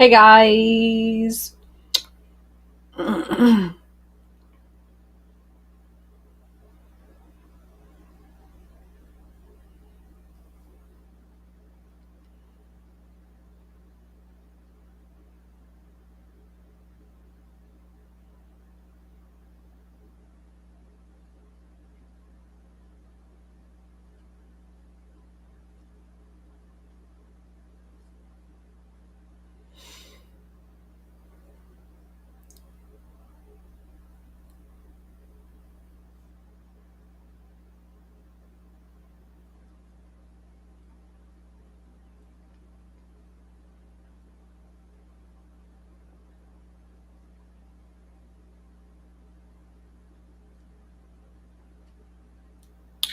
Hey guys.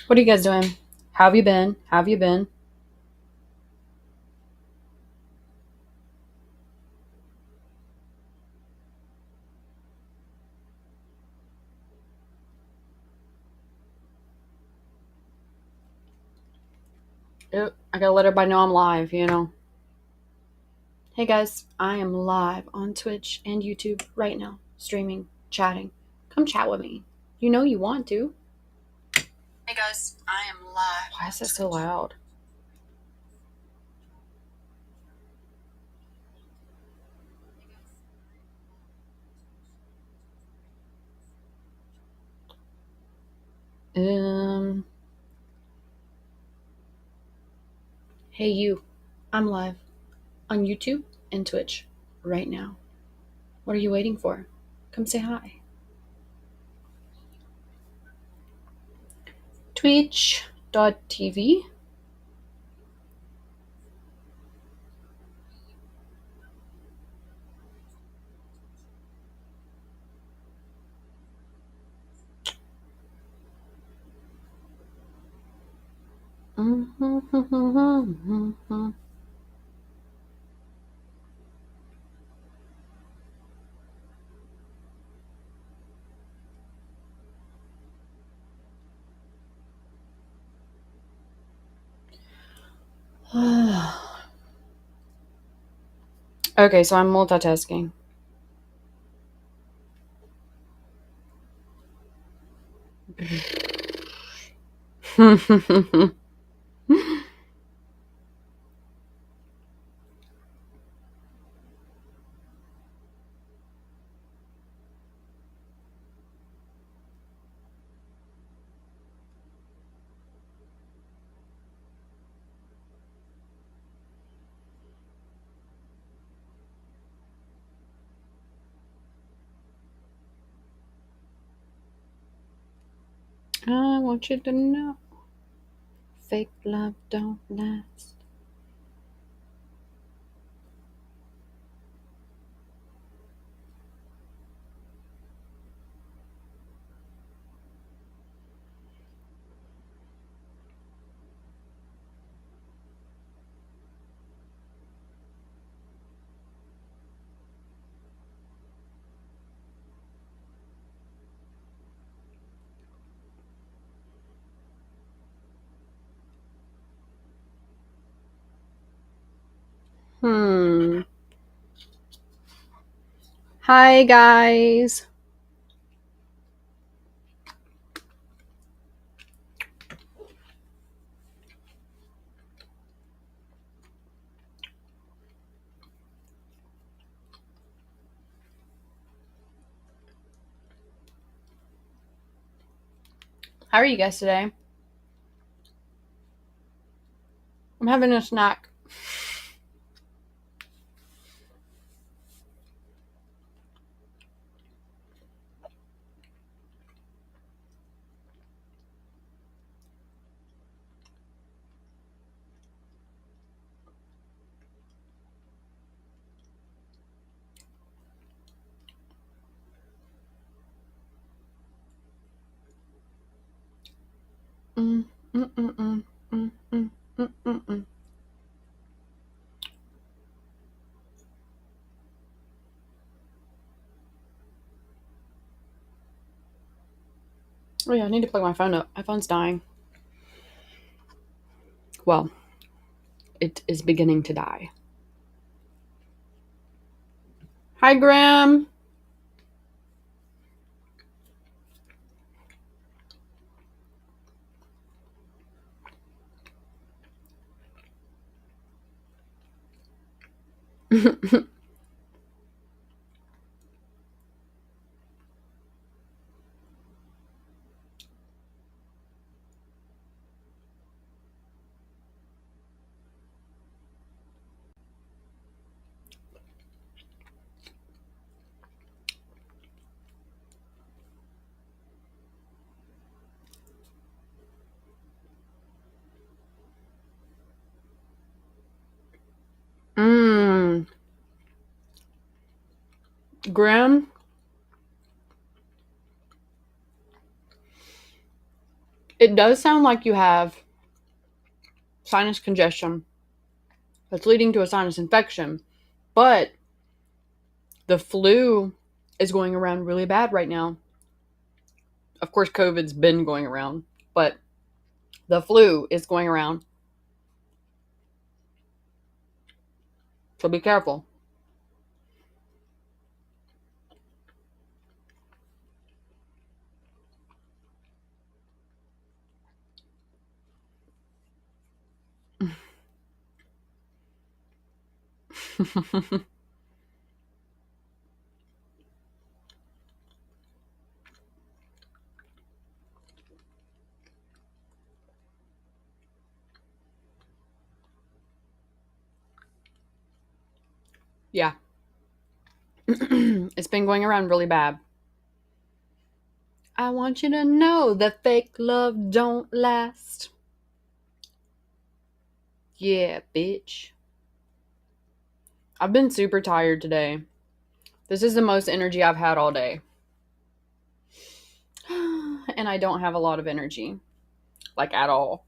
What are you guys doing? How have you been? How have you been? I gotta let everybody know I'm live. Hey guys, I am live on Twitch and YouTube right now, streaming, chatting. Come chat with me. You know you want to. Hey guys, I am live. Why is that so loud? Um. Hey you, I'm live on YouTube and Twitch right now. What are you waiting for? Come say hi. Twitch.tv. Okay, so I'm multitasking. I want you to know fake love don't last. Hmm. Hi, guys. How are you guys today? I'm having a snack. Mm, mm, mm, mm, mm, mm, mm, mm, mm. Oh yeah, I need to plug my phone up. My phone's dying. Well, it is beginning to die. Hi, Graham. Mmm. Graham, it does sound like you have sinus congestion that's leading to a sinus infection, but the flu is going around really bad right now. Of course, COVID's been going around, but the flu is going around. So be careful. Yeah. It's been going around really bad. I want you to know that fake love don't last. Yeah, bitch. I've been super tired today. This is the most energy I've had all day. And I don't have a lot of energy. Like, at all.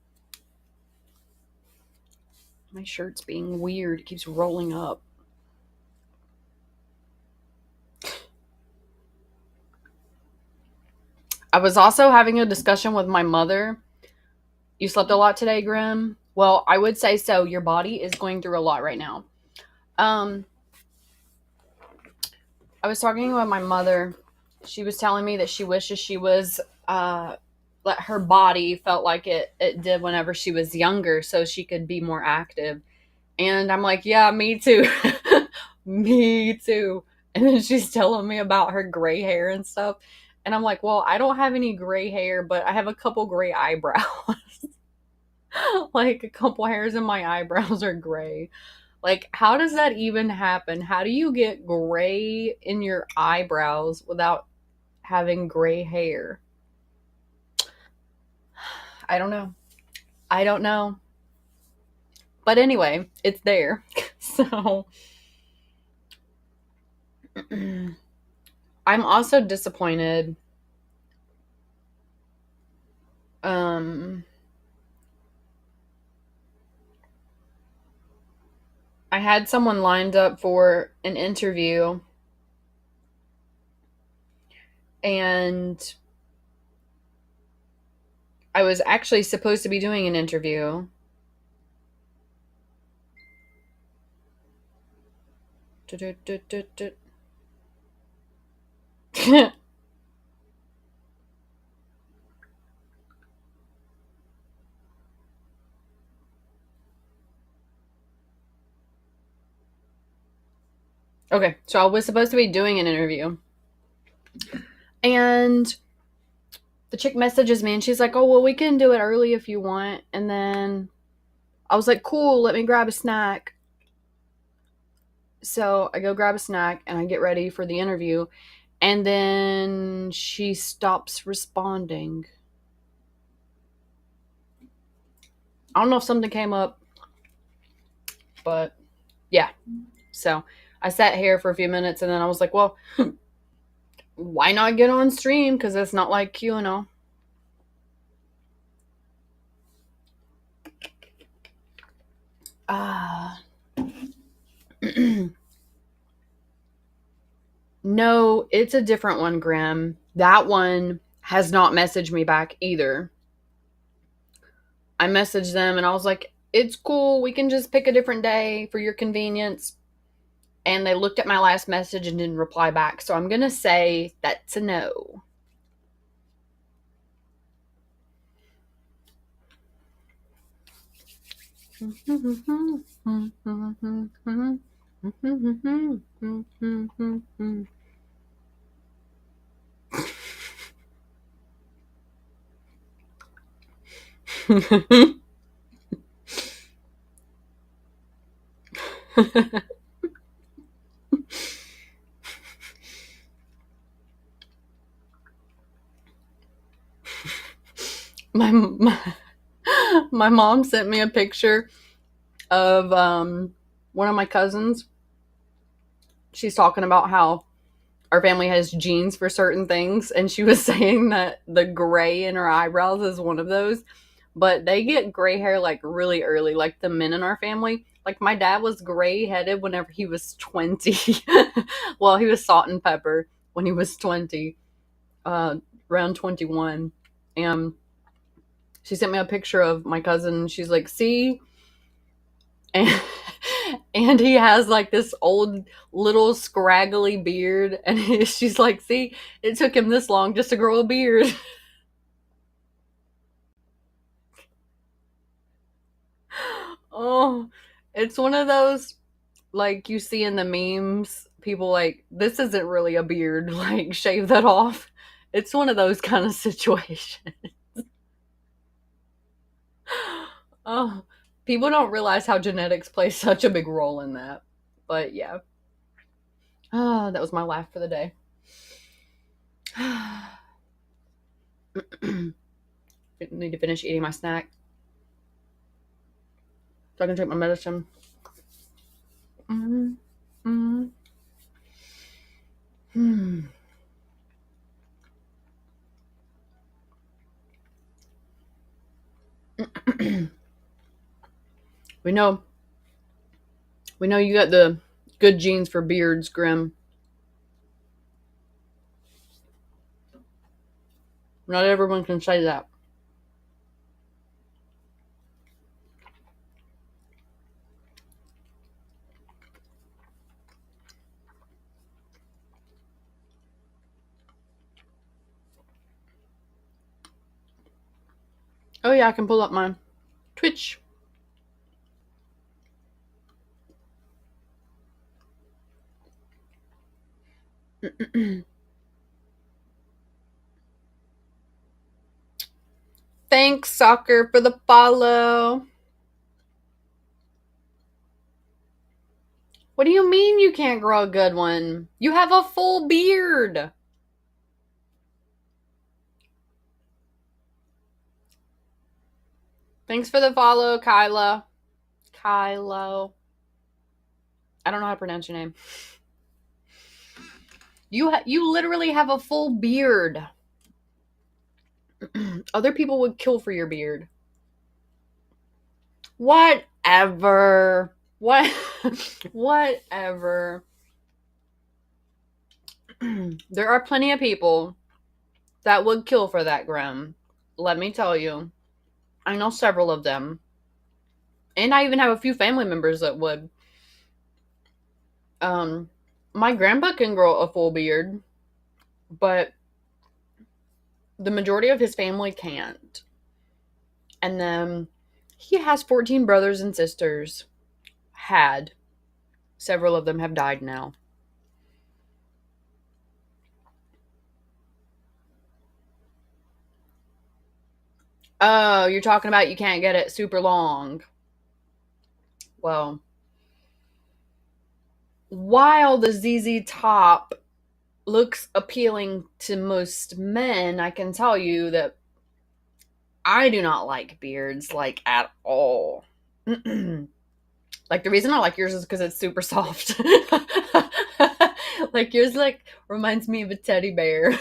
My shirt's being weird. It keeps rolling up. I was also having a discussion with my mother. You slept a lot today, Grim? Well, I would say so. Your body is going through a lot right now. I was talking with my mother. She was telling me that she wishes she was let her body felt like it did whenever she was younger, so she could be more active. And I'm like, yeah, me too. Me too. And then she's telling me about her gray hair and stuff. And I'm like, well, I don't have any gray hair, but I have a couple gray eyebrows. Like, a couple hairs in my eyebrows are gray. Like, how does that even happen? How do you get gray in your eyebrows without having gray hair? I don't know. I don't know. But anyway, it's there. So I'm also disappointed. I had someone lined up for an interview, and I was actually supposed to be doing an interview. Okay, so I was supposed to be doing an interview. And the chick messages me and she's like, oh, well, we can do it early if you want. And then I was like, cool, let me grab a snack. So I go grab a snack and I get ready for the interview. And then she stops responding. I don't know if something came up, but yeah. So I sat here for a few minutes and then I was like, well, why not get on stream? Because it's not like, you know. No, it's a different one, Graham. That one has not messaged me back either. I messaged them and I was like, it's cool. We can just pick a different day for your convenience. And they looked at my last message and didn't reply back. So I'm going to say that's a no. my mom sent me a picture of one of my cousins. She's talking about how our family has genes for certain things, and she was saying that the gray in her eyebrows is one of those. But they get gray hair like really early, like the men in our family. Like my dad was gray headed whenever he was 20. Well, he was salt and pepper when he was 20, uh, around 21. And she sent me a picture of my cousin. She's like, see? And, and he has like this old little scraggly beard. And she's like, see, it took him this long just to grow a beard. Oh, it's one of those like you see in the memes, people like, this isn't really a beard, like shave that off. It's one of those kind of situations. Oh, people don't realize how genetics play such a big role in that. But yeah. Oh, that was my laugh for the day. Need to finish eating my snack so I can drink my medicine. Mm-hmm. Mm-hmm. we know we know you got the good genes for beards, Grim. Not everyone can say that. Oh yeah, I can pull up my Twitch. Thanks, Soccer, for the follow. What do you mean you can't grow a good one? You have a full beard. Thanks for the follow, Kyla. Kylo. I don't know how to pronounce your name. You literally have a full beard. Other people would kill for your beard. Whatever. What? Whatever. There are plenty of people that would kill for that, Grim. Let me tell you. I know several of them. And I even have a few family members that would. My grandpa can grow a full beard, but the majority of his family can't. And then he has 14 brothers and sisters. Had. Several of them have died now. Oh, you're talking about you can't get it super long. Well, while the ZZ top looks appealing to most men, I can tell you that I do not like beards, like, at all. Like, the reason I like yours is because it's super soft. Like, yours, like, reminds me of a teddy bear.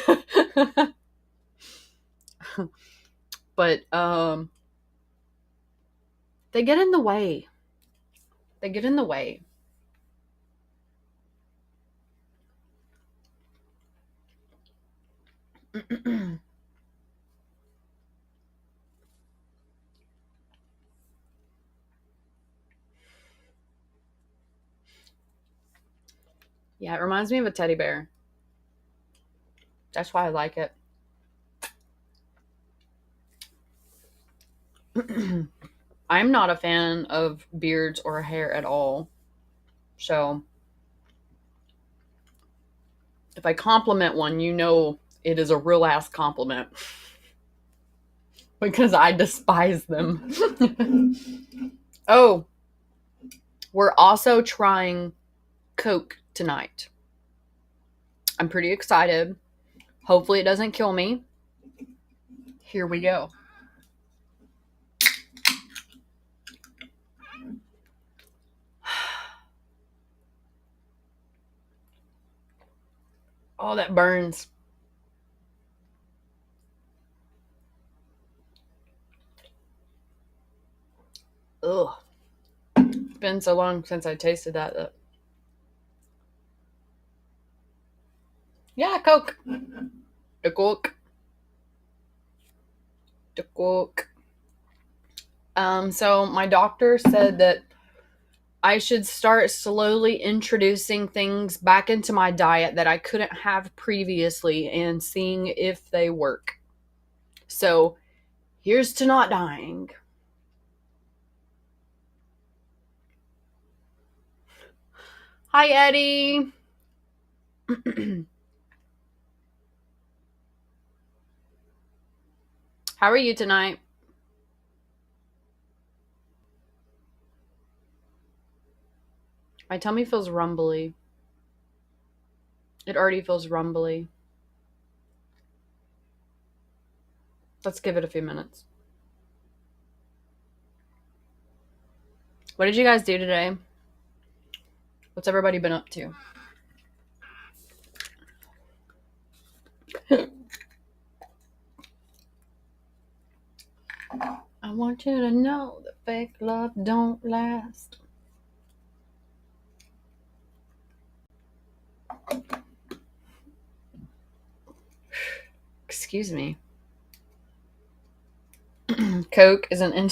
But, they get in the way. They get in the way. Yeah, it reminds me of a teddy bear. That's why I like it. I'm not a fan of beards or hair at all. So if I compliment one, you know it is a real ass compliment. Because I despise them. Oh, we're also trying Coke tonight. I'm pretty excited. Hopefully it doesn't kill me. Here we go. Oh, that burns. Ugh. It's been so long since I tasted that. Yeah, Coke. The Coke. The Coke. So my doctor said that I should start slowly introducing things back into my diet that I couldn't have previously and seeing if they work. So here's to not dying. Hi, Eddie. How are you tonight? My tummy feels rumbly. It already feels rumbly. Let's give it a few minutes. What did you guys do today? What's everybody been up to? I want you to know that fake love don't last. Excuse me. Coke isn't in.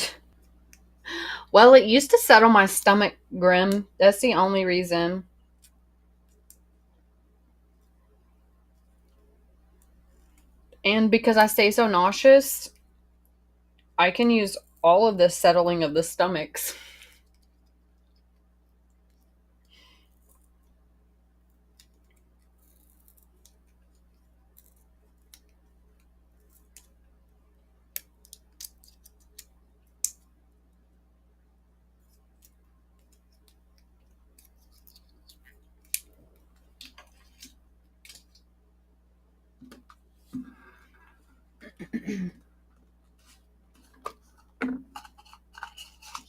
Well, it used to settle my stomach, Grim. That's the only reason. And because I stay so nauseous, I can use all of this settling of the stomachs.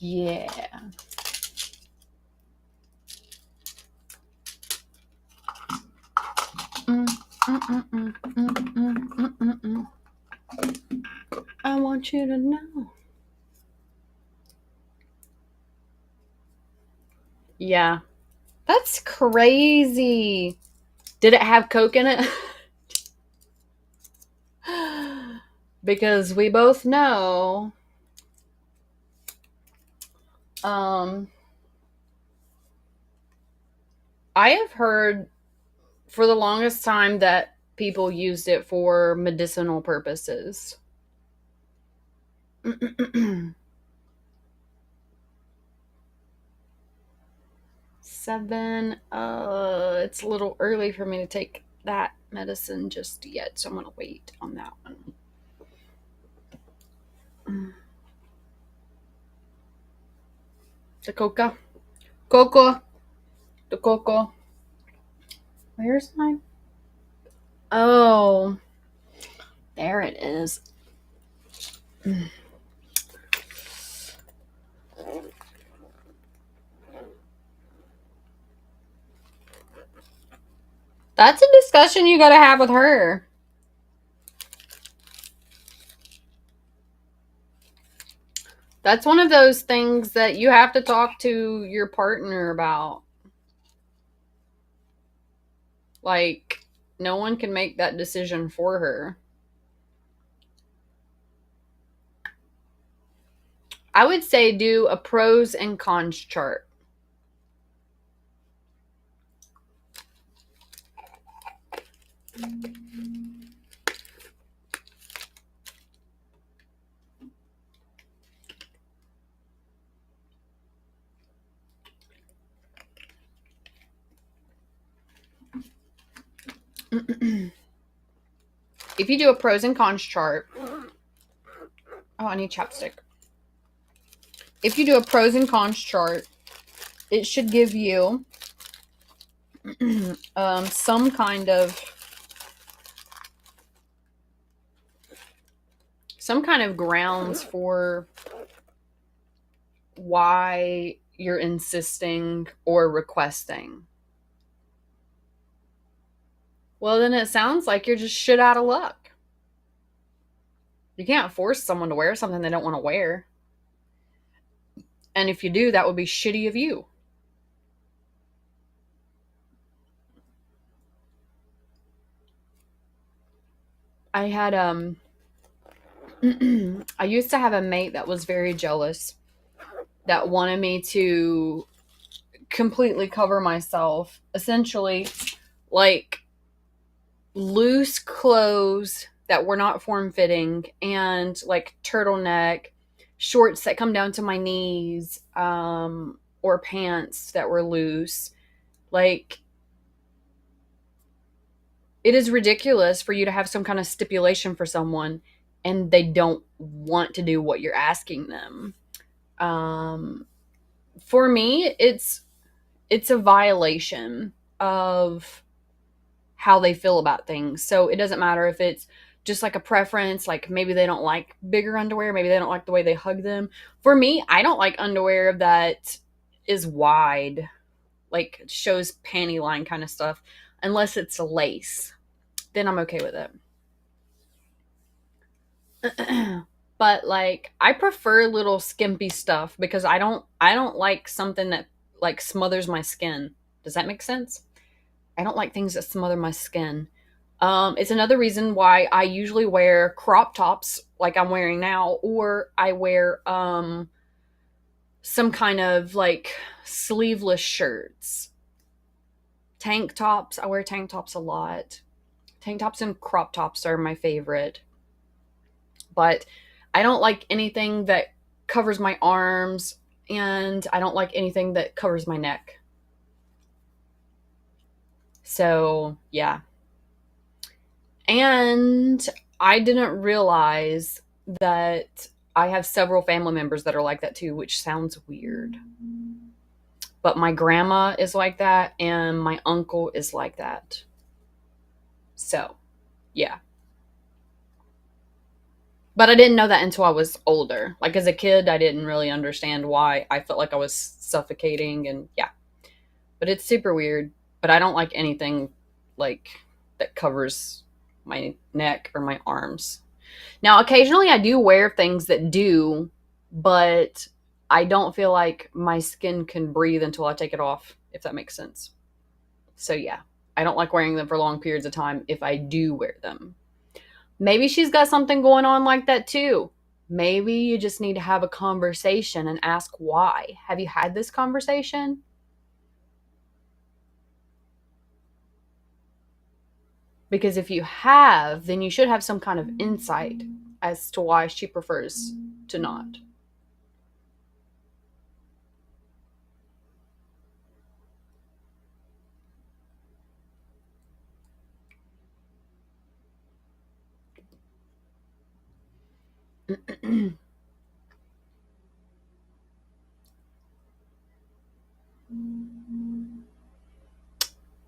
Yeah. I want you to know. Yeah. That's crazy. Did it have Coke in it? Because we both know I have heard for the longest time that people used it for medicinal purposes. Seven. It's a little early for me to take that medicine just yet, so I'm gonna wait on that one. The coca. Coco. The coco. Where's mine? Oh, there it is. That's a discussion you gotta have with her. That's one of those things that you have to talk to your partner about. Like, no one can make that decision for her. I would say do a pros and cons chart. if you do a pros and cons chart, oh, I need chapstick. If you do a pros and cons chart, it should give you some kind of grounds for why you're insisting or requesting. Well, then it sounds like you're just shit out of luck. You can't force someone to wear something they don't want to wear. And if you do, that would be shitty of you. I had I used to have a mate that was very jealous, that wanted me to completely cover myself, essentially like loose clothes that were not form-fitting, and like turtleneck shorts that come down to my knees, or pants that were loose. Like, it is ridiculous for you to have some kind of stipulation for someone and they don't want to do what you're asking them. For me, it's a violation of how they feel about things. So it doesn't matter if it's just like a preference, like maybe they don't like bigger underwear, maybe they don't like the way they hug them. For me, I don't like underwear that is wide, like shows panty line kind of stuff, unless it's lace. Then I'm okay with it. But like, I prefer little skimpy stuff because I don't like something that like smothers my skin. Does that make sense? I don't like things that smother my skin. It's another reason why I usually wear crop tops like I'm wearing now, or I wear some kind of like sleeveless shirts. Tank tops. I wear tank tops a lot. Tank tops and crop tops are my favorite. But I don't like anything that covers my arms, and I don't like anything that covers my neck. So, yeah. And I didn't realize that I have several family members that are like that too, which sounds weird. But my grandma is like that, and my uncle is like that. So, yeah. But I didn't know that until I was older. Like, as a kid, I didn't really understand why I felt like I was suffocating, and yeah. But it's super weird. But I don't like anything like that covers my neck or my arms. Now, occasionally I do wear things that do, but I don't feel like my skin can breathe until I take it off, if that makes sense. So yeah, I don't like wearing them for long periods of time if I do wear them. Maybe she's got something going on like that too. Maybe you just need to have a conversation and ask why. Have you had this conversation? Because if you have, then you should have some kind of insight as to why she prefers to not.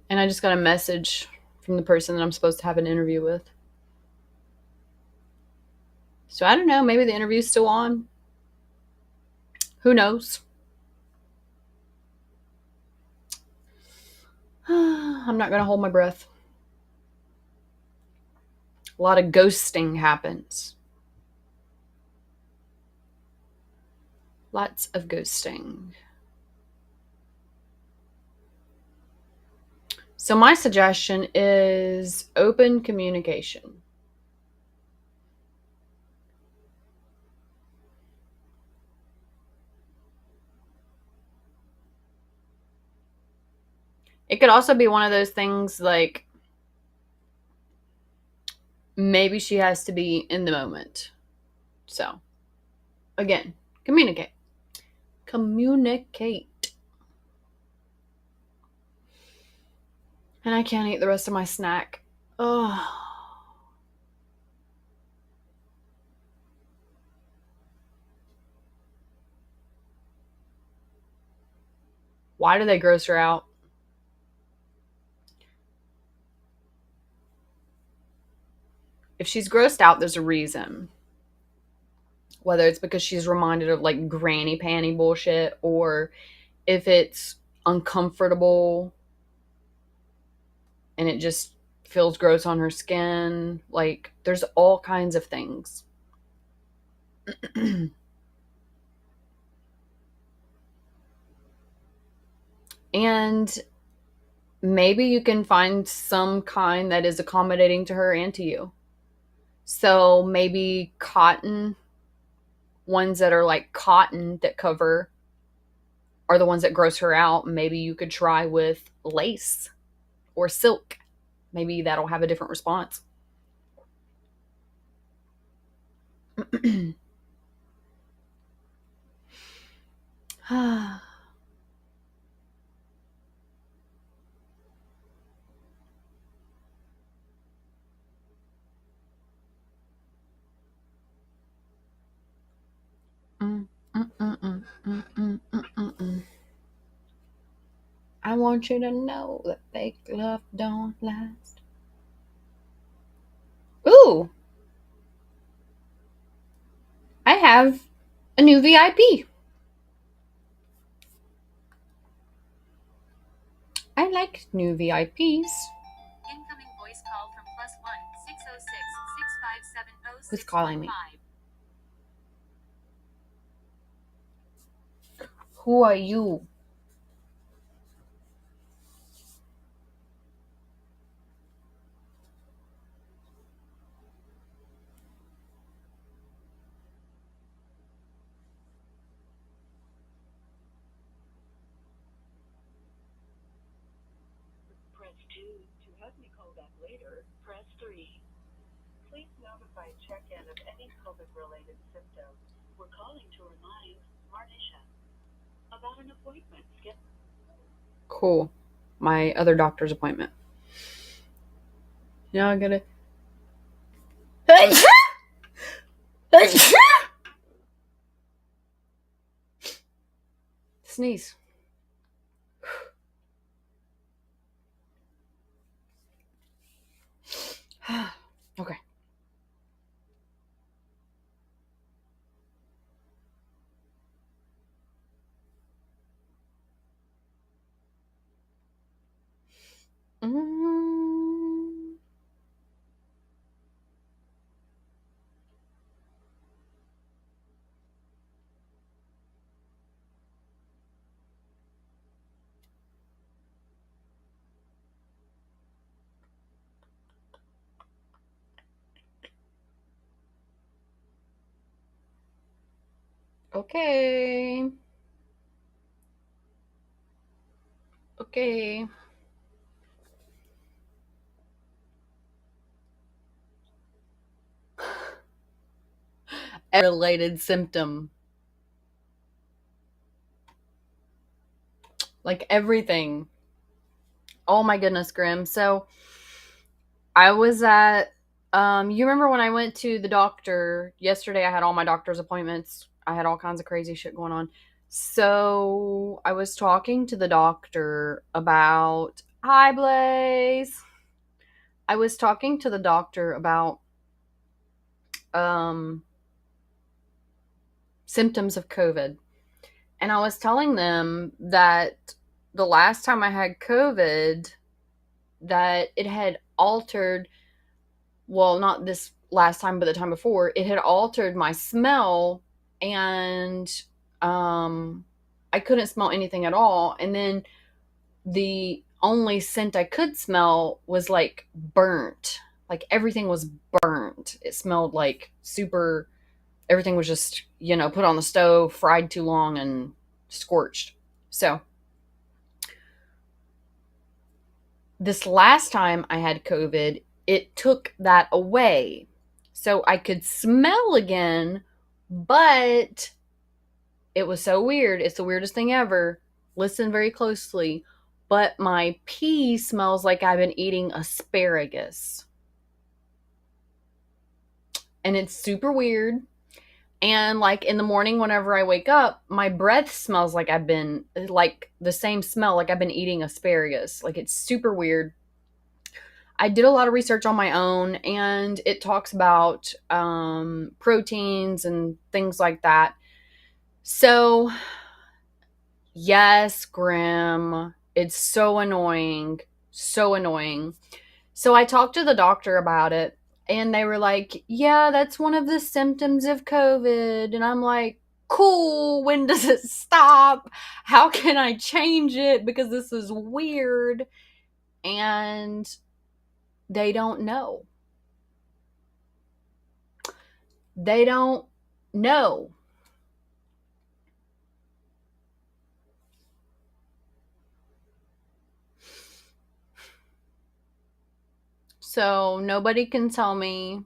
And I just got a message from the person that I'm supposed to have an interview with. So I don't know, maybe the interview's still on. Who knows? I'm not going to hold my breath. A lot of ghosting happens. Lots of ghosting. So my suggestion is open communication. It could also be one of those things like maybe she has to be in the moment. So, again, communicate. Communicate. And I can't eat the rest of my snack. Oh. Why do they gross her out? If she's grossed out, there's a reason. Whether it's because she's reminded of like granny panty bullshit, or if it's uncomfortable and it just feels gross on her skin. Like, there's all kinds of things. And maybe you can find some kind that is accommodating to her and to you. So maybe cotton, ones that are like cotton that cover, are the ones that gross her out. Maybe you could try with lace or silk. Maybe that'll have a different response. I want you to know that fake love don't last. Ooh, I have a new VIP. I like new VIPs. Incoming voice call from +1 606 657 Who's calling me? Who are you? Press 2 to have me call back later. Press 3. Please notify check-in of any COVID-related symptoms. We're calling to remind Marnisha about an appointment scheduled. Cool. My other doctor's appointment. Now I gotta. Sneeze. Okay. Okay. Okay. Related symptom. Like everything. Oh my goodness, Grim. So I was at you remember when I went to the doctor yesterday? I had all my doctor's appointments. I had all kinds of crazy shit going on. So I was talking to the doctor about, hi Blaze. I was talking to the doctor about um symptoms of COVID. And I was telling them that the last time I had COVID, that it had altered, well, not this last time, but the time before, it had altered my smell, and I couldn't smell anything at all. And then the only scent I could smell was like burnt. Like everything was burnt. It smelled like super, everything was just, put on the stove, fried too long, and scorched. So this last time I had COVID, it took that away. So I could smell again, but it was so weird. It's the weirdest thing ever. Listen very closely. But my pee smells like I've been eating asparagus. and it's super weird. And like in the morning, whenever I wake up, my breath smells like I've been like the same smell, like I've been eating asparagus. Like it's super weird. I did a lot of research on my own, and it talks about proteins and things like that. So, yes, Grim, it's so annoying. So annoying. So, I talked to the doctor about it, and they were like, yeah, that's one of the symptoms of COVID. And I'm like, cool, when does it stop? How can I change it? Because this is weird. And they don't know. They don't know. So nobody can tell me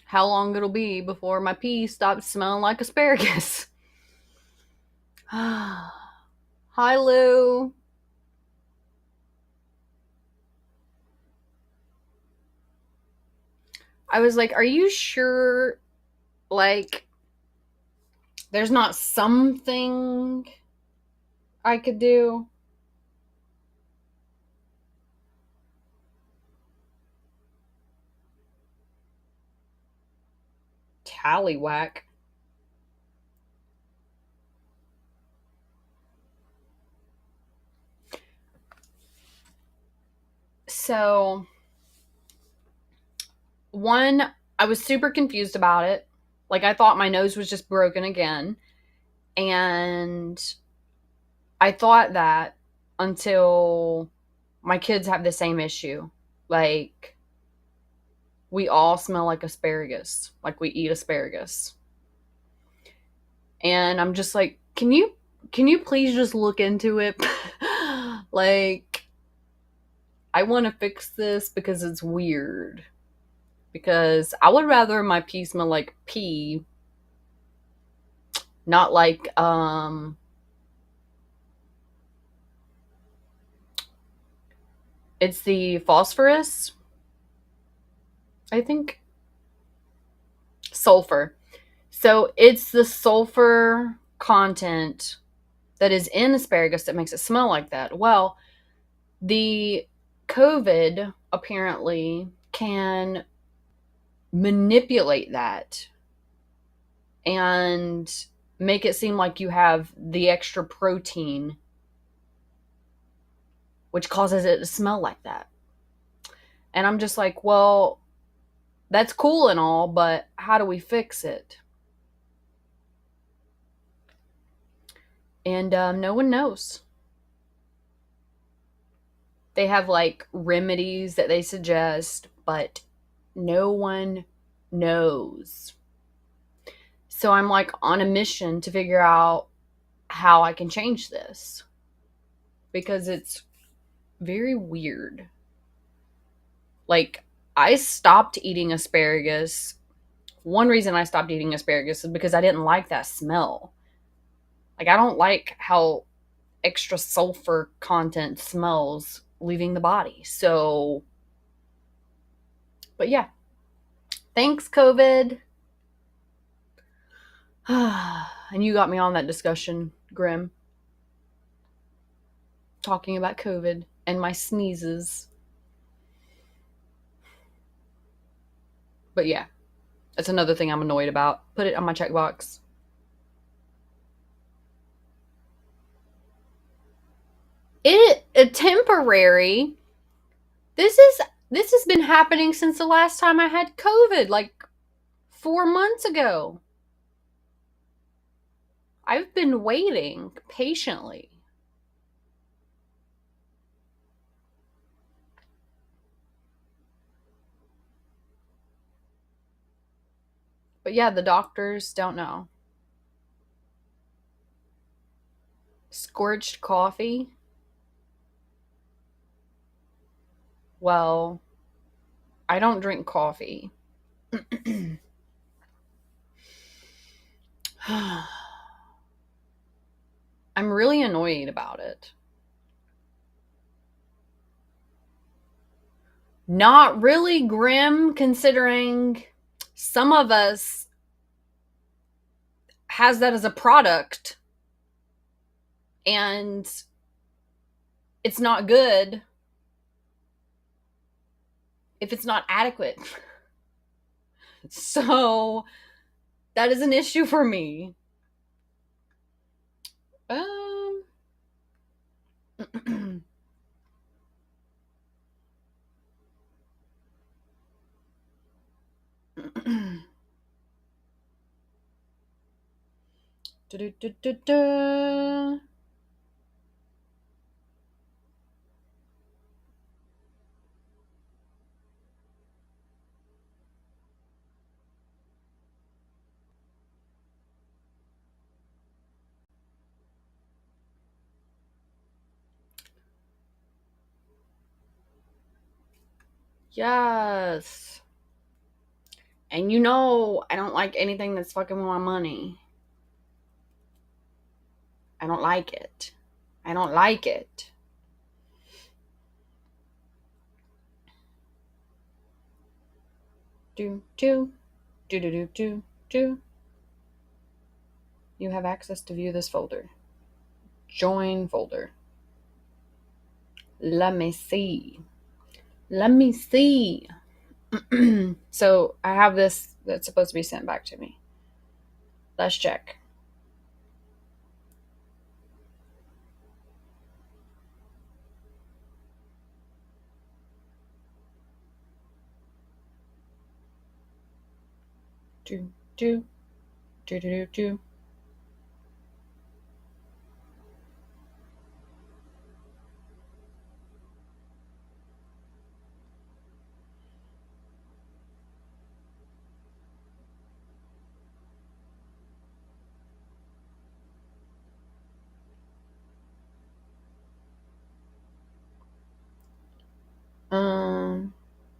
how long it'll be before my pee stops smelling like asparagus. Hi, Lou. I was like, are you sure, like, there's not something I could do? Tallywhack. So, one, I was super confused about it. Like, I thought my nose was just broken again. And I thought that until my kids have the same issue. Like, we all smell like asparagus, like we eat asparagus. And I'm just like, can you please just look into it? Like, I want to fix this because it's weird. Because I would rather my pee smell like pee, not like it's the phosphorus, I think. Sulfur. So it's the sulfur content that is in asparagus that makes it smell like that. Well, the COVID apparently can manipulate that and make it seem like you have the extra protein, which causes it to smell like that. And I'm just like, well, that's cool and all, but how do we fix it? And no one knows. They have like remedies that they suggest, but no one knows. So I'm like on a mission to figure out how I can change this because it's very weird. Like, I stopped eating asparagus. One reason I stopped eating asparagus is because I didn't like that smell. Like, I don't like how extra sulfur content smells leaving the body. So, but yeah. Thanks, COVID. And you got me on that discussion, Grim. Talking about COVID and my sneezes. But yeah, that's another thing I'm annoyed about. Put it on my checkbox. It temporary. This has been happening since the last time I had COVID, like 4 months ago. I've been waiting patiently. But yeah, the doctors don't know. Scorched coffee? Well, I don't drink coffee. I'm really annoyed about it. Not really grim, considering some of us has that as a product and it's not good if it's not adequate. So that is an issue for me. Um Yes. And you know, I don't like anything that's fucking with my money. I don't like it. I don't like it. Do, do, do, do, do, do, do. You have access to view this folder. Join folder. Let me see. Let me see. So I have this that's supposed to be sent back to me. Let's check. Do, do, do, do, do, do.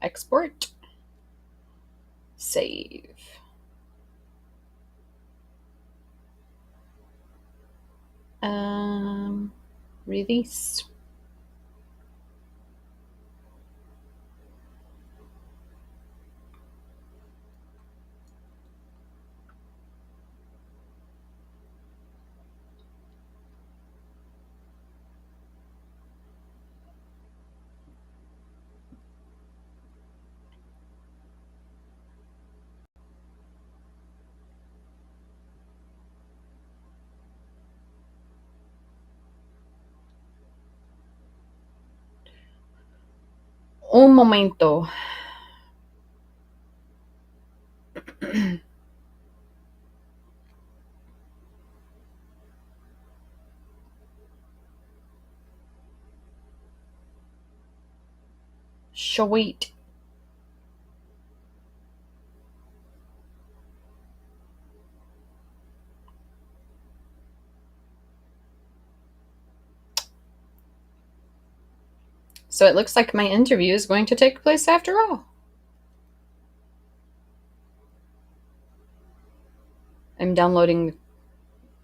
Export. Save. Release. Un momento. Sweet. So it looks like my interview is going to take place after all. I'm downloading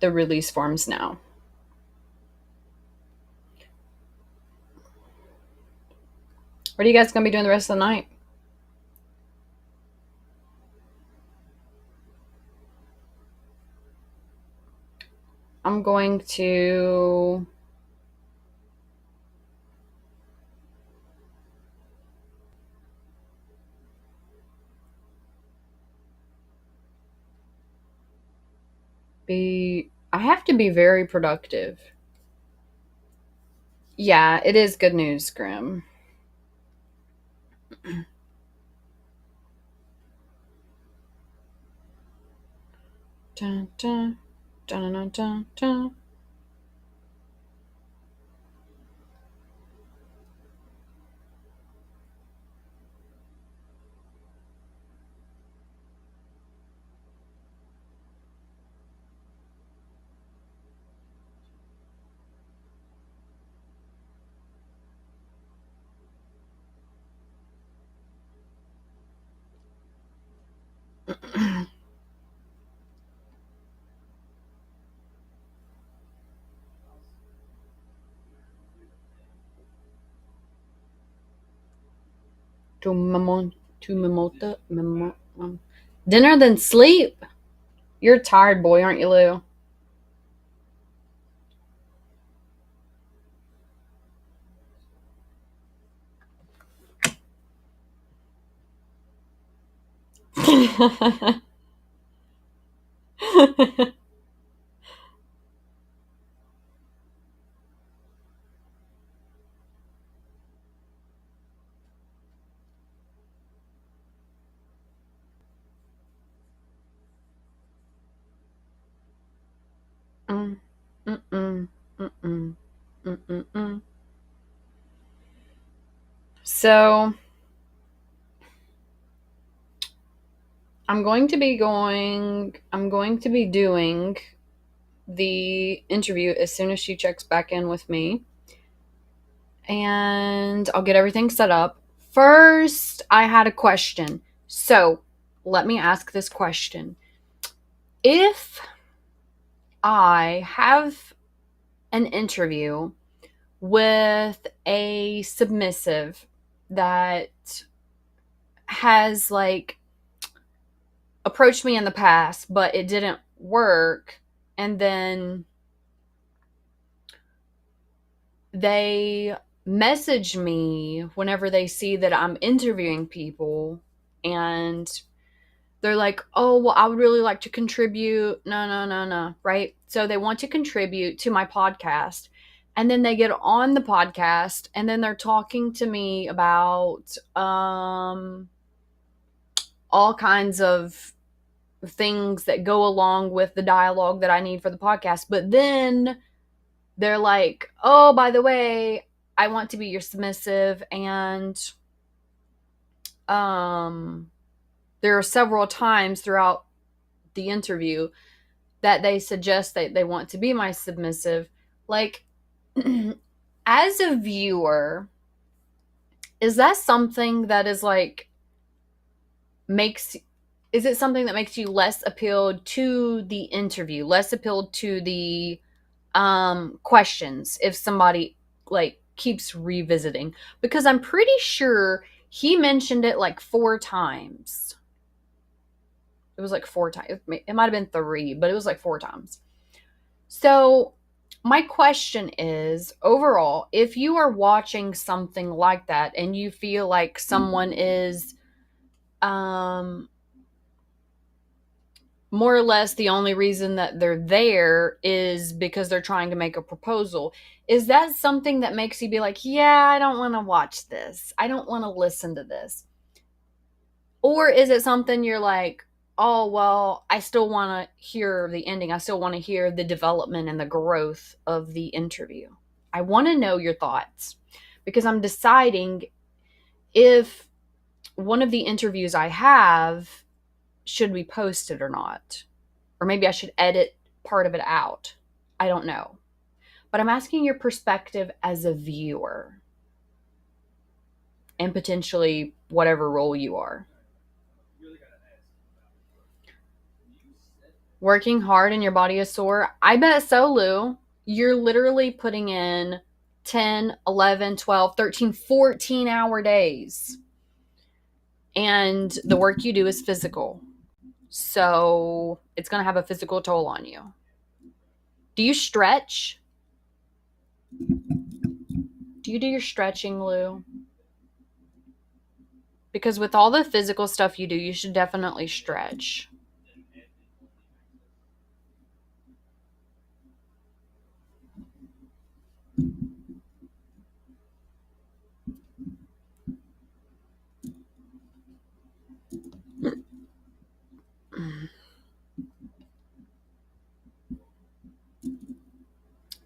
the release forms now. What are you guys going to be doing the rest of the night? I'm going to I have to be very productive. Yeah, it is good news, Grim. Dun, dun, dun, dun, dun, dun. Dinner then sleep. You're a tired boy, aren't you, Lou? Mm, mm-mm, mm-mm, mm-mm-mm. So I'm going to be doing the interview as soon as she checks back in with me. And I'll get everything set up. First, I had a question. So let me ask this question. If I have an interview with a submissive that has like approached me in the past, but it didn't work, and then they message me whenever they see that I'm interviewing people, and they're like, oh, well, I would really like to contribute. No, no, no, no. Right. So they want to contribute to my podcast. And then they get on the podcast and then they're talking to me about all kinds of things that go along with the dialogue that I need for the podcast. But then they're like, oh, by the way, I want to be your submissive. And there are several times throughout the interview that they suggest that they want to be my submissive. Like, as a viewer, is that something that is like, is it something that makes you less appealed to the interview, less appealed to the questions if somebody like keeps revisiting? Because I'm pretty sure he mentioned it like 4 times. It was like 4 times. It might have been 3, but it was like 4 times. So, my question is overall, if you are watching something like that and you feel like someone is more or less the only reason that they're there is because they're trying to make a proposal, is that something that makes you be like, yeah, I don't want to watch this. I don't want to listen to this. Or is it something you're like, oh, well, I still want to hear the ending. I still want to hear the development and the growth of the interview. I want to know your thoughts because I'm deciding if one of the interviews I have should be posted or not. Or maybe I should edit part of it out. I don't know. But I'm asking your perspective as a viewer and potentially whatever role you are. Working hard and your body is sore? I bet so, Lou. You're literally putting in 10, 11, 12, 13, 14-hour days. And the work you do is physical. So it's going to have a physical toll on you. Do you stretch? Do you do your stretching, Lou? Because with all the physical stuff you do, you should definitely stretch.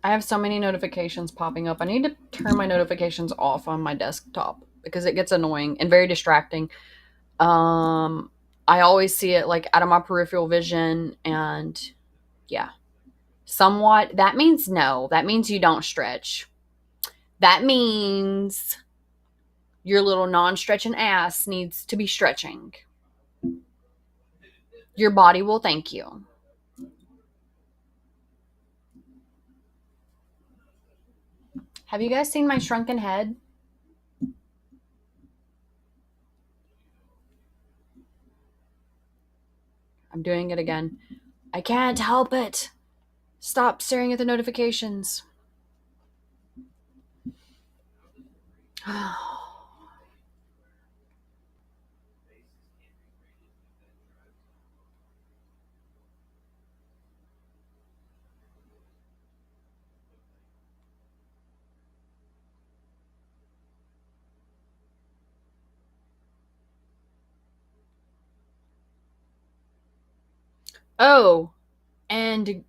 I have so many notifications popping up. I need to turn my notifications off on my desktop because it gets annoying and very distracting. I always see it like out of my peripheral vision, and yeah, somewhat. That means no. That means you don't stretch. That means your little non-stretching ass needs to be stretching. Your body will thank you. Have you guys seen my shrunken head? I'm doing it again. I can't help it. Stop staring at the notifications. Oh, and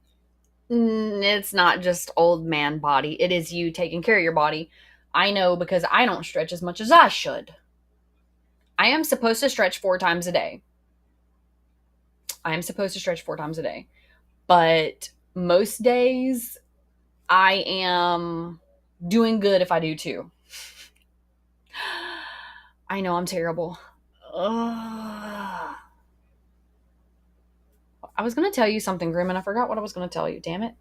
it's not just old man body. It is you taking care of your body. I know because I don't stretch as much as I should. I am supposed to stretch 4 times a day. I am supposed to stretch 4 times a day. But most days, I am doing good if I do 2. I know I'm terrible. Ugh. I was going to tell you something, Grim, and I forgot what I was going to tell you. Damn it.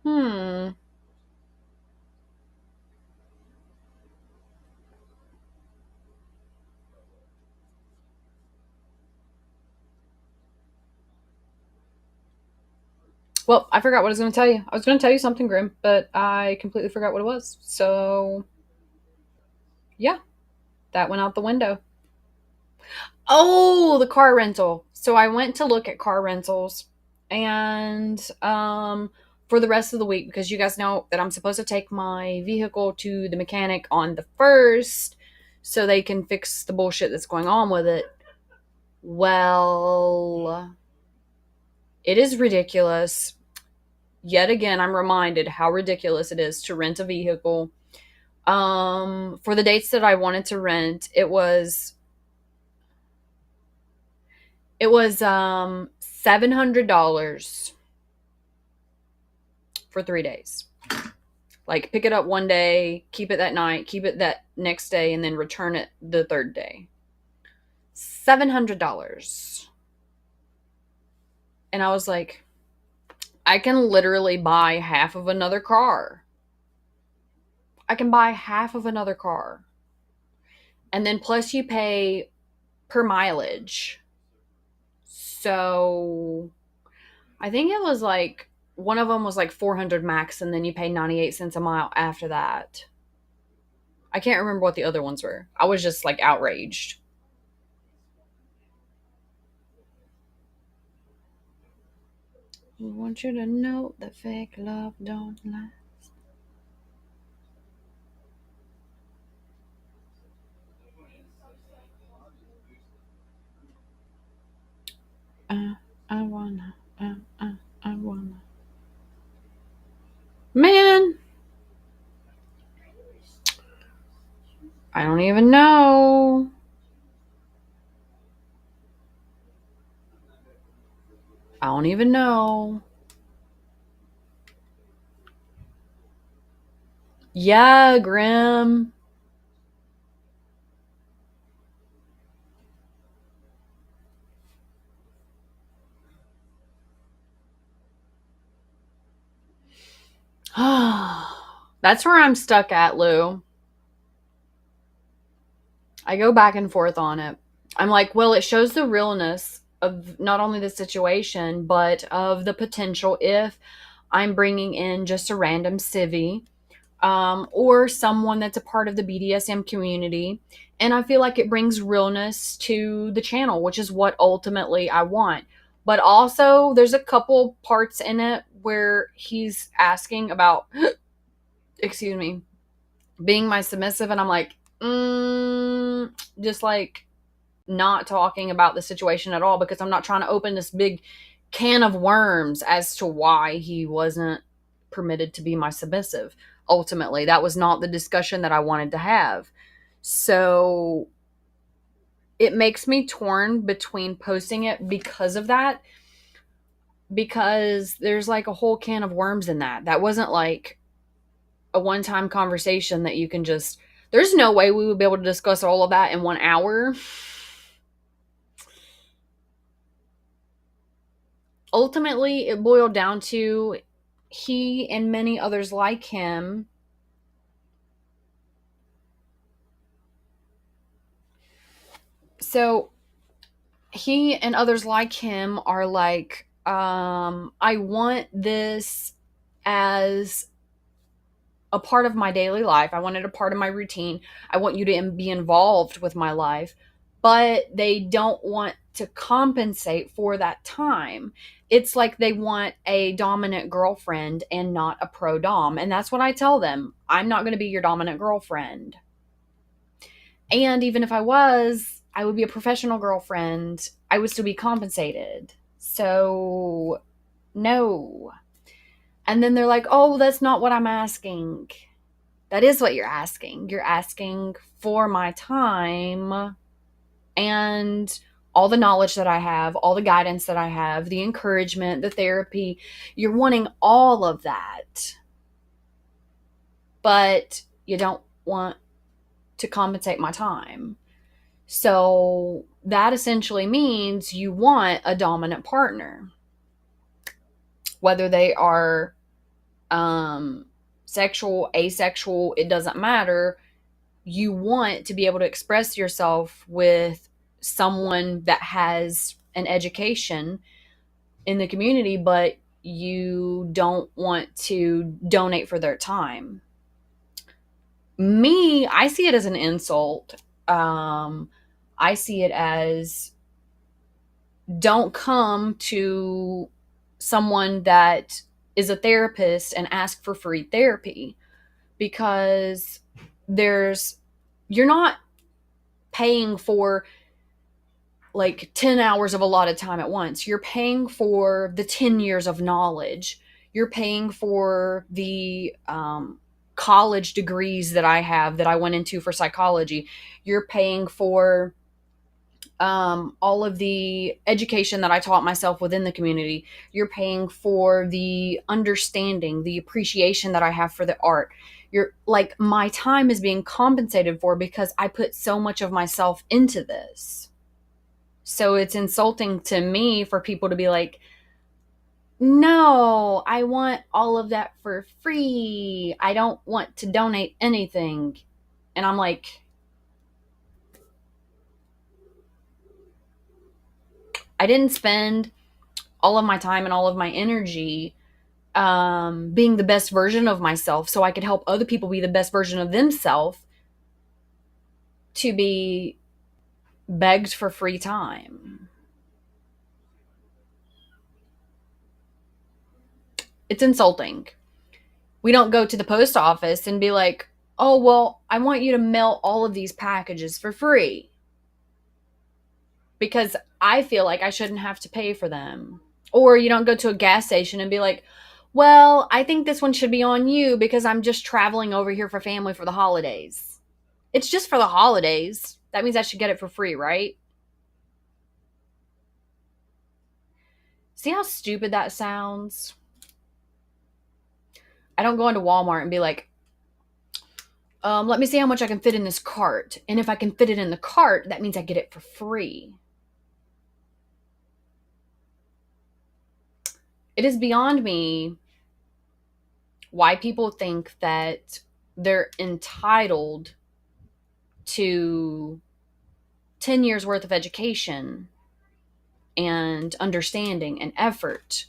Hmm. Well, I forgot what I was going to tell you. I was going to tell you something, Grim, but I completely forgot what it was. So, yeah, that went out the window. Oh, the car rental. So I went to look at car rentals and for the rest of the week because you guys know that I'm supposed to take my vehicle to the mechanic on the 1st so they can fix the bullshit that's going on with it. Well, it is ridiculous. Yet again, I'm reminded how ridiculous it is to rent a vehicle. For the dates that I wanted to rent, it was $700 for 3 days. Like pick it up one day, keep it that night, keep it that next day, and then return it the 3rd day. $700. And I was like, I can literally buy half of another car. I can buy half of another car. And then plus you pay per mileage. So I think it was like one of them was like 400 max, and then you pay 98 cents a mile after that. I can't remember what the other ones were. I was just like outraged. We want you to know that fake love don't last. I wanna, I wanna. Man, I don't even know. I don't even know. Yeah, Grim. That's where I'm stuck at, Lou. I go back and forth on it. I'm like, well, it shows the realness of not only the situation, but of the potential if I'm bringing in just a random civvy or someone that's a part of the BDSM community. And I feel like it brings realness to the channel, which is what ultimately I want. But also, there's a couple parts in it where he's asking about, excuse me, being my submissive. And I'm like, just like not talking about the situation at all because I'm not trying to open this big can of worms as to why he wasn't permitted to be my submissive. Ultimately, that was not the discussion that I wanted to have. So it makes me torn between posting it because of that, because there's like a whole can of worms in that. That wasn't like a one-time conversation that you can just, there's no way we would be able to discuss all of that in 1 hour. Ultimately, it boiled down to he and many others like him so he and others like him are like, I want this as a part of my daily life. I want it a part of my routine. I want you to be involved with my life, but they don't want to compensate for that time. It's like they want a dominant girlfriend and not a pro dom. And that's what I tell them. I'm not going to be your dominant girlfriend. And even if I was, I would be a professional girlfriend. I would still be compensated. So, no. And then they're like, oh, that's not what I'm asking. That is what you're asking. You're asking for my time and all the knowledge that I have, all the guidance that I have, the encouragement, the therapy. You're wanting all of that. But you don't want to compensate my time. So that essentially means you want a dominant partner. Whether they are sexual, asexual, it doesn't matter. You want to be able to express yourself with someone that has an education in the community, but you don't want to donate for their time. Me, I see it as an insult. I see it as, don't come to someone that is a therapist and ask for free therapy, because you're not paying for like 10 hours of a lot of time at once. You're paying for the 10 years of knowledge. You're paying for the college degrees that I have, that I went into for psychology. You're paying for all of the education that I taught myself within the community. You're paying for the understanding, the appreciation that I have for the art. You're like, my time is being compensated for because I put so much of myself into this. So it's insulting to me for people to be like, no, I want all of that for free. I don't want to donate anything. And I'm like, I didn't spend all of my time and all of my energy being the best version of myself so I could help other people be the best version of themselves, to be begged for free time. It's insulting. We don't go to the post office and be like, oh, well, I want you to mail all of these packages for free because I feel like I shouldn't have to pay for them. Or you don't go to a gas station and be like, well, I think this one should be on you because I'm just traveling over here for family for the holidays. It's just for the holidays. That means I should get it for free, right? See how stupid that sounds? I don't go into Walmart and be like, let me see how much I can fit in this cart. And if I can fit it in the cart, that means I get it for free. It is beyond me why people think that they're entitled to 10 years worth of education and understanding and effort,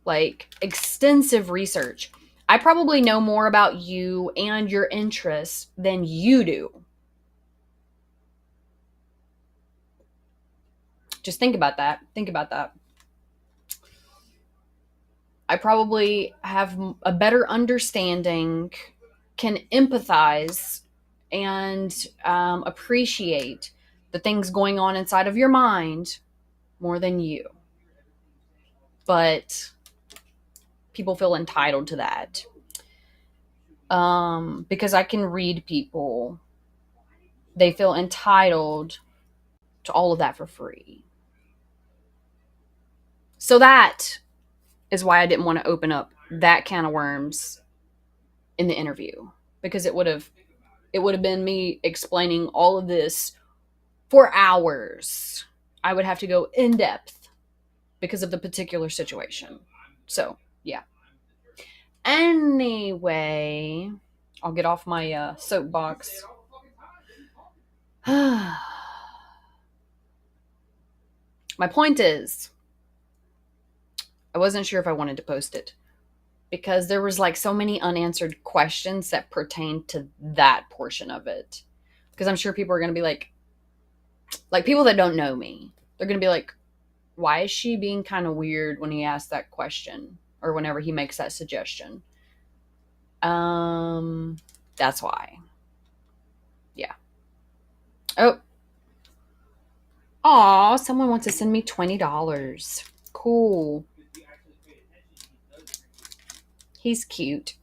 like extensive research. I probably know more about you and your interests than you do. Just think about that. Think about that. I probably have a better understanding, can empathize, and appreciate the things going on inside of your mind more than you. But people feel entitled to that. Because I can read people. They feel entitled to all of that for free. So that is why I didn't want to open up that can of worms in the interview, because it would have been me explaining all of this for hours. I would have to go in depth because of the particular situation. So, yeah. Anyway, I'll get off my soapbox. My point is, I wasn't sure if I wanted to post it because there was like so many unanswered questions that pertained to that portion of it. Because I'm sure people are going to be like people that don't know me, they're going to be like, why is she being kind of weird when he asks that question or whenever he makes that suggestion? That's why. Yeah. Oh. Aw, someone wants to send me $20. Cool. He's cute.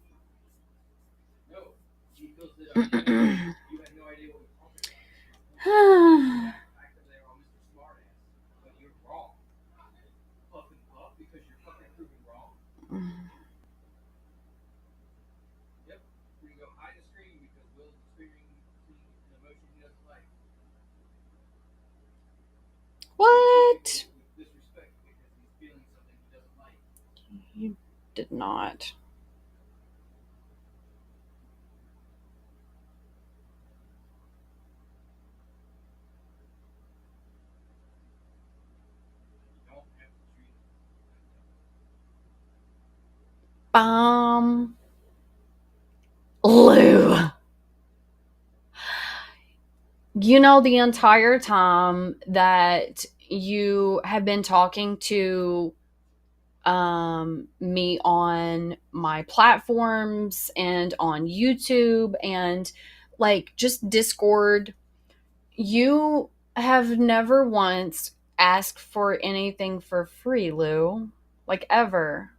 What? You did not. Lou. You know, the entire time that you have been talking to me on my platforms and on YouTube and like just Discord, you have never once asked for anything for free, Lou. Like, ever.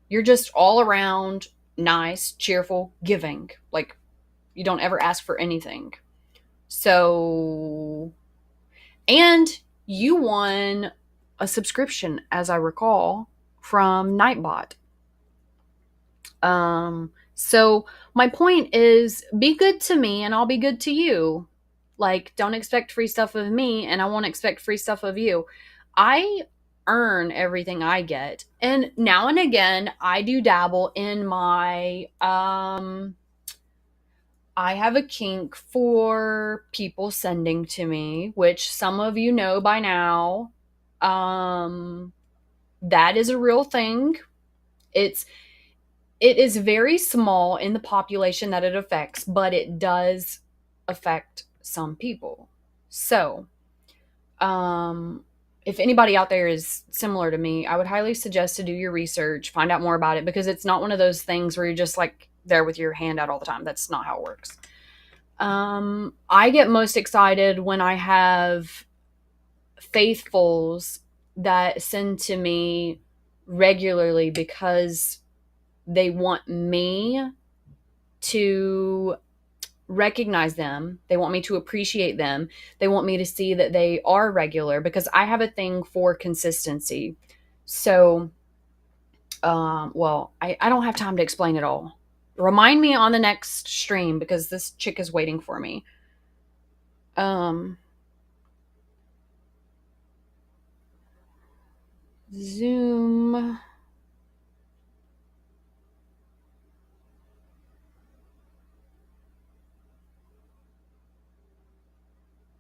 You're just all around nice, cheerful, giving. Like, you don't ever ask for anything. So, and you won a subscription, as I recall, from Nightbot. So my point is, be good to me and I'll be good to you. Like, don't expect free stuff of me and I won't expect free stuff of you. I earn everything I get. And now and again, I do dabble in my I have a kink for people sending to me, which some of you know by now. That is a real thing. It's it is very small in the population that it affects, but it does affect some people. So, if anybody out there is similar to me, I would highly suggest to do your research, find out more about it, because it's not one of those things where you're just like there with your hand out all the time. That's not how it works. I get most excited when I have faithfuls that send to me regularly because they want me to recognize them. They want me to appreciate them. They want me to see that they are regular, because I have a thing for consistency. So, I don't have time to explain it all. Remind me on the next stream because this chick is waiting for me. Zoom.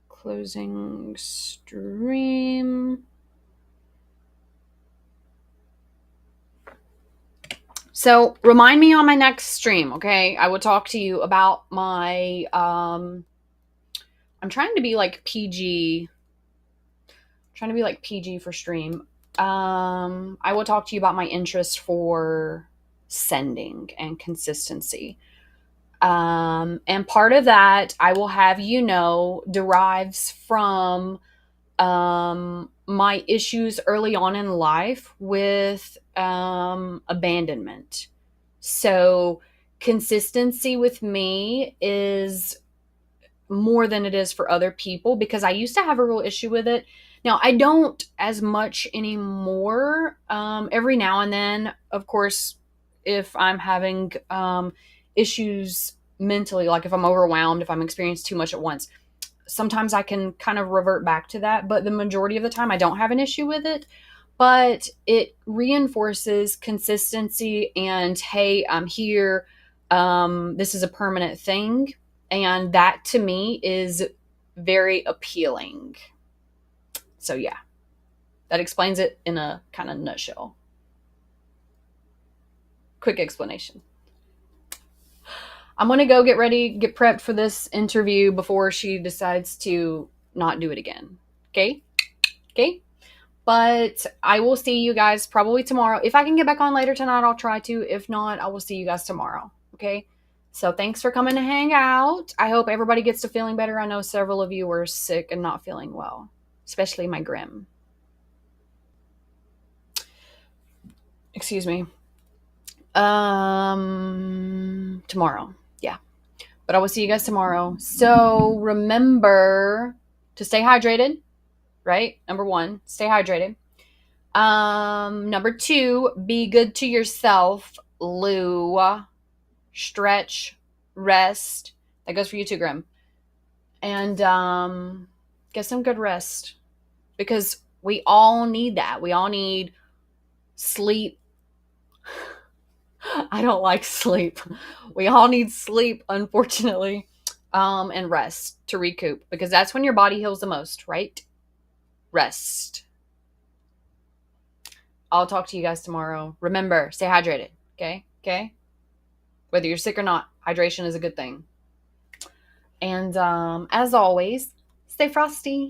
Closing stream. So remind me on my next stream, okay? I will talk to you about my I'm trying to be like PG. Trying to be like PG for stream. I will talk to you about my interest for sending and consistency. And part of that, I will have you know, derives from my issues early on in life with abandonment. So, consistency with me is more than it is for other people, because I used to have a real issue with it. Now, I don't as much anymore. Every now and then, of course, if I'm having issues mentally, like if I'm overwhelmed, if I'm experiencing too much at once, sometimes I can kind of revert back to that. But the majority of the time, I don't have an issue with it. But it reinforces consistency and, hey, I'm here. This is a permanent thing. And that to me is very appealing. So, yeah, that explains it in a kind of nutshell. Quick explanation. I'm going to go get ready, get prepped for this interview before she decides to not do it again. Okay? Okay? But I will see you guys probably tomorrow. If I can get back on later tonight, I'll try to. If not, I will see you guys tomorrow. Okay? So thanks for coming to hang out. I hope everybody gets to feeling better. I know several of you were sick and not feeling well, especially my Grim. Excuse me. Tomorrow. Yeah. But I will see you guys tomorrow. So remember to stay hydrated, right? Number 1, stay hydrated. Number 2, be good to yourself. Lou, stretch, rest. That goes for you too, Grim. And get some good rest, because we all need that. We all need sleep. I don't like sleep. We all need sleep, unfortunately, and rest to recoup, because that's when your body heals the most, right? Rest. I'll talk to you guys tomorrow. Remember, stay hydrated, okay? Okay? Whether you're sick or not, hydration is a good thing. And as always, stay frosty.